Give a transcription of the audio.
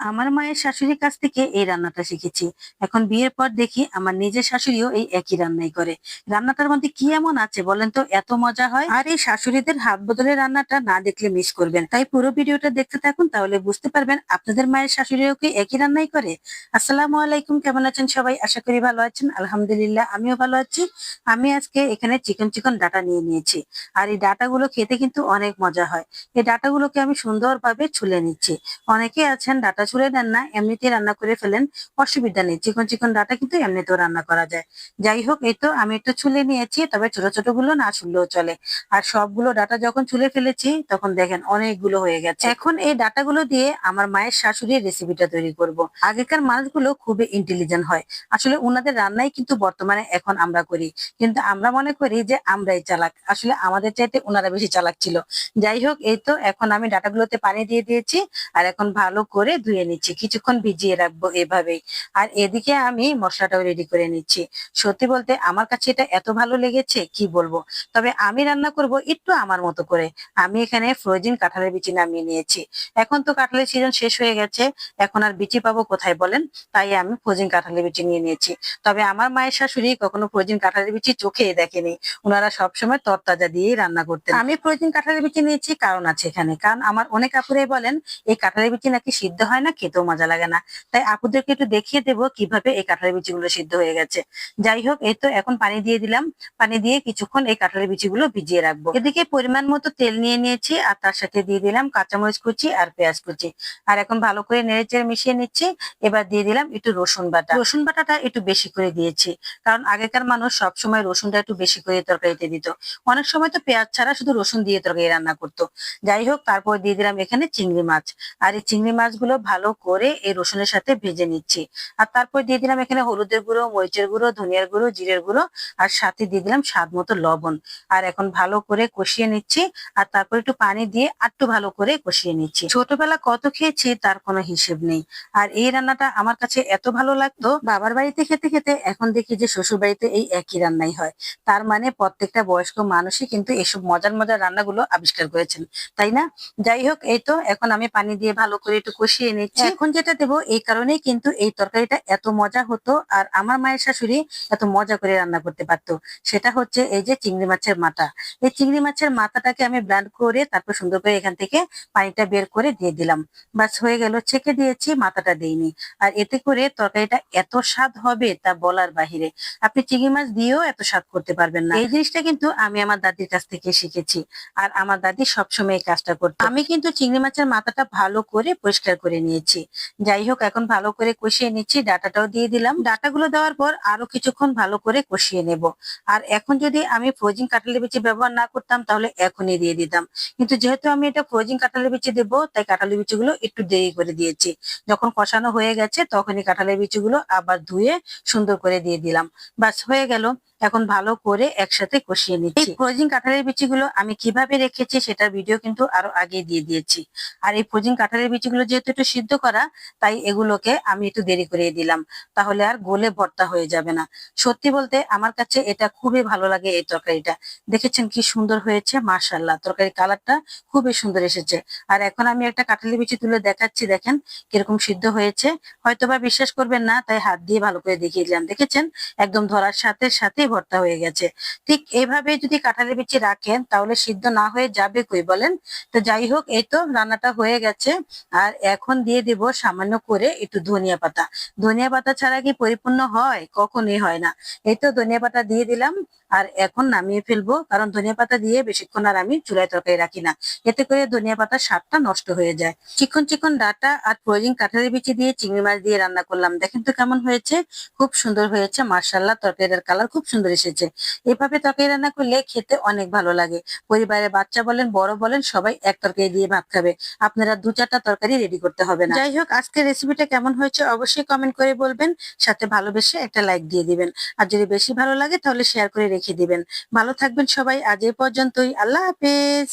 আমার মায়ের শাশুড়ির কাছ থেকে এই রান্নাটা শিখেছি। এখন বিয়ের পর দেখি আমার নিজের শাশুড়িও এই একই রান্নাই করে। রান্নাটার মধ্যে কি এমন আছে বলেন তো, এত মজা হয়? আর এই শাশুড়িদের হাত বদলে রান্নাটা না দেখলে মিস করবেন। তাই পুরো ভিডিওটা দেখতে থাকুন, তাহলে বুঝতে পারবেন আপনাদের মায়ের শাশুড়িও কি একই রান্নাই করে। আসসালামু আলাইকুম, কেমন আছেন সবাই? আশা করি ভালো আছেন। আলহামদুলিল্লাহ, আমিও ভালো আছি। আমি আজকে এখানে চিকন চিকন ডাটা নিয়ে নিয়েছি। আর এই ডাটাগুলো খেতে কিন্তু অনেক মজা হয়। এই ডাটাগুলোকে আমি সুন্দরভাবে ছুলে নিচ্ছি। অনেকে আছেন ডাটা ছুলে নেন না, এমনিতেই রান্না করে ফেলেন। অসুবিধা নেই, চিকন চিকন ডাটা কিন্তু এমনিতেও রান্না করা যায়। যাই হোক, এই তো আমি একটু ছুলে নিয়েছি, তবে ছোট ছোট গুলো না ছুললেও চলে। আর সবগুলো ডাটা যখন ছুলে ফেলেছি তখন দেখেন অনেকগুলো হয়ে গেছে। এখন এই ডাটাগুলো দিয়ে আমার মায়ের শাশুড়ির রেসিপিটা তৈরি করব। আগেকার মানুষগুলো খুবই ইন্টেলিজেন্ট হয়। আসলে ওনাদের রান্নাই কিন্তু বর্তমানে এখন আমরা করি, কিন্তু আমরা মনে করি যে আমরাই চালাক। আসলে আমাদের চাইতে ওনারা বেশি চালাক ছিল। যাই হোক, এই তো এখন আমি ডাটাগুলোতে পানি দিয়ে দিয়েছি। আর এখন ভালো করে ধুয়ে নিচ্ছি, কিছুক্ষণ ভিজিয়ে রাখবো এভাবেই। আর এদিকে আমি মশলাটাও রেডি করে নিচ্ছি। সত্যি বলতে আমার কাছে এটা এত ভালো লেগেছে কি বলবো। তবে আমি রান্না করব একটু আমার মতো করে। আমি এখানে ফ্রোজেন কাঁঠালের বিচি নামিয়ে নিয়েছি। এখন তো কাঁঠালের সিজন শেষ হয়ে গেছে, এখন আর বিচি পাবো কোথায় বলেন? তাই আমি ফ্রোজেন কাঁঠালের বিচি নিয়ে নিয়েছি। তবে আমার মায়ের শাশুড়ি কখনো ফ্রোজেন কাঁঠালের বিচি চোখে দেখেনি। ওনারা সবসময় তরতাজা দিয়েই রান্না করতেন। আমি ফ্রোজেন কাঁঠালের বিচি নিয়েছি, কারণ আছে এখানে। কারণ আমার অনেক আপুরাই বলেন এই কাঁঠালের বিচি নাকি সিদ্ধ হয় না, খেতেও মজা লাগে না। তাই আপুদেরকে একটু দেখিয়ে দেবো কিভাবে এই কাঁঠালের বিচিগুলো সিদ্ধ হয়ে গেছে। যাই হোক, এই তো এখন পানি দিয়ে দিলাম। পানি দিয়ে কিছুক্ষণ এই কাঁঠালের বিচিগুলো ভিজিয়ে রাখবো। এদিকে পরিমাণ মতো তেল নিয়ে নিয়েছি, আর তার সাথে দিয়ে দিলাম কাঁচামরিচ কুচি আর পেঁয়াজ কুচি। আর এখন ভালো করে নেড়েচেড়ে মিশিয়ে নিচ্ছি। এবার দিয়ে দিলাম একটু রসুন বাটা। রসুন বাটাটা একটু বেশি করে দিয়েছি, কারণ আগেকার মানুষ সবসময় রসুনটা একটু বেশি করে তরকারিতে দিত। অনেক সময় তো পেঁয়াজ ছাড়া শুধু রসুন দিয়ে তরকারি রান্না করতো। যাই হোক, তারপর দিয়ে দিলাম এখানে চিংড়ি মাছ। আর এই চিংড়ি মাছগুলো ভালো করে এই রসুনের সাথে ভেজে নিচ্ছি। আর তারপর দিয়ে দিলাম এখানে হলুদের গুঁড়ো, মরিচের গুঁড়ো, ধনিয়ার গুঁড়ো, জিরের গুঁড়ো। আর সাথে দিয়ে দিলাম স্বাদ মতো লবণ। আর এখন ভালো করে কষিয়ে নিচ্ছি। আর তারপর একটু পানি দিয়ে আরটু ভালো করে কষিয়ে নিচ্ছি। ছোটবেলা কত খেয়েছি তার কোনো হিসেব নেই। আর এই রান্নাটা আমার কাছে এত ভালো লাগতো, বাবার বাড়িতে খেতে খেতে এখন দেখি যে শ্বশুর বাড়িতে এই একই রান্নাই হয়। তার মানে প্রত্যেকটা বয়স্ক মানুষই কিন্তু এসব মজার মজার রান্নাগুলো আবিষ্কার করেছেন, তাই না? যাই হোক, এই তো এখন আমি পানি দিয়ে ভালো করে একটু কষিয়ে নিচ্ছি। এখন যেটা দেবো, এই কারণেই কিন্তু এই তরকারিটা এত মজা হতো। আর আমার মায়ের শাশুড়ি এত মজা করে রান্না করতে পারতো। সেটা হচ্ছে এই যে চিংড়ি মাছের মাথা। এই চিংড়ি মাছের মাথাটাকে আমি ব্লেন্ড করে তারপর সুন্দর করে এখান থেকে পানিটা বের করে দিয়ে দিলাম। বাস হয়ে গেল, ছেঁকে দিয়েছি, মাথাটা দেইনি। আর এতে করে তরকারিটা এত স্বাদ হবে তা বলার বাহিরে। আপনি চিংড়ি মাছ দিয়েও এত স্বাদ করতে পারবেন না। এই জিনিসটা কিন্তু আমি আমার দাদির কাছ থেকে শিখেছি। আর আমার দাদি সবসময় এই কাজটা করতো। আমি কিন্তু চিংড়ি মাছের মাথাটা ভালো করে পরিষ্কার করে নিয়েছি। যাই হোক, এখন ভালো করে কষিয়ে নিচ্ছি। ডাটাটাও দিয়ে দিলাম। ডাটাগুলো দেওয়ার পর আরো কিছুক্ষণ ভালো করে কষিয়ে নেব। আর এখন যদি আমি ফ্রোজেন কাঁঠালের বিচি ব্যবহার না করতাম তাহলে এখনই দিয়ে দিতাম। কিন্তু যেহেতু আমি এটা ফ্রোজেন কাঁঠালের বিচি দেবো, তাই কাঁঠালের বিচিগুলো একটু দেরি করে দিয়েছি। যখন কষানো হয়ে গেছে তখনই কাঁঠালের বিচিগুলো আবার ধুয়ে সুন্দর করে দিয়ে দিলাম। বাস হয়ে গেল। এখন ভালো করে একসাথে কষিয়ে নিচ্ছি। এই ফ্রোজেন কাঁঠালের বিচিগুলো আমি কিভাবে রেখেছি সেটার ভিডিও কিন্তু আরো আগে দিয়ে দিয়েছি। আর এই ফ্রোজেন কাঁঠালের বিচিগুলো যেহেতু একটু সিদ্ধ করা, তাই এগুলোকে আমি একটু দেরি করে দিলাম। তাহলে আর গলে ভর্তা হয়ে যাবে না। সত্যি বলতে আমার কাছে এটা খুবই ভালো লাগে এই তরকারিটা। দেখেছেন কি সুন্দর হয়েছে, মাশাআল্লাহ। তরকারির কালারটা খুবই সুন্দর এসেছে। আর এখন আমি একটা কাঁঠালের বিচি তুলে দেখাচ্ছি, দেখেন কিরকম সিদ্ধ হয়েছে। হয়তোবা বিশ্বাস করবেন না, তাই হাত দিয়ে ভালো করে দেখিয়ে দিলাম। দেখেছেন, একদম ধরার সাথে সাথেই ভর্তা হয়ে গেছে। ঠিক এইভাবে যদি কাঁঠালের বিচি রাখেন তাহলে সিদ্ধ না হয়ে যাবে কই বলেন? তো যাই হোক, এই তো রান্নাটা হয়ে গেছে। আর এখন দিয়ে দিব সামান্য করে একটু ধনিয়া পাতা। ধনিয়া পাতা ছাড়া কি পরিপূর্ণ হয়? কখনোই হয় না। এই তো ধনিয়া পাতা দিয়ে দিলাম। আর এখন নামিয়ে ফেলবো, কারণ ধনিয়া পাতা দিয়ে বেশিক্ষণ আর আমি চুলায় তরকারি রাখি না। এতে করে ধনিয়া পাতার স্বাদটা নষ্ট হয়ে যায়। চিকন চিকন ডাটা আর ফ্রোজেন কাঁঠালের বিচি দিয়ে চিংড়ি মাছ দিয়ে রান্না করলাম। দেখেন তো কেমন হয়েছে। খুব সুন্দর হয়েছে, মাশাআল্লাহ। তরকারিটার কালার খুব সুন্দর এসেছে। এভাবে তরকারি রান্না করলে খেতে অনেক ভালো লাগে। পরিবারের বাচ্চা বলেন, বড় বলেন, সবাই এক তরকারি দিয়ে ভাত খাবে। আপনারা 2-4টা তরকারি রেডি করতে হবে না। যাই হোক, আজকের রেসিপিটা কেমন হয়েছে অবশ্যই কমেন্ট করে বলবেন। সাথে ভালোবেসে একটা লাইক দিয়ে দিবেন। আর যদি বেশি ভালো লাগে তাহলে শেয়ার করে রেখে দিবেন। ভালো থাকবেন সবাই। আজ এই পর্যন্তই। আল্লাহ হাফেজ।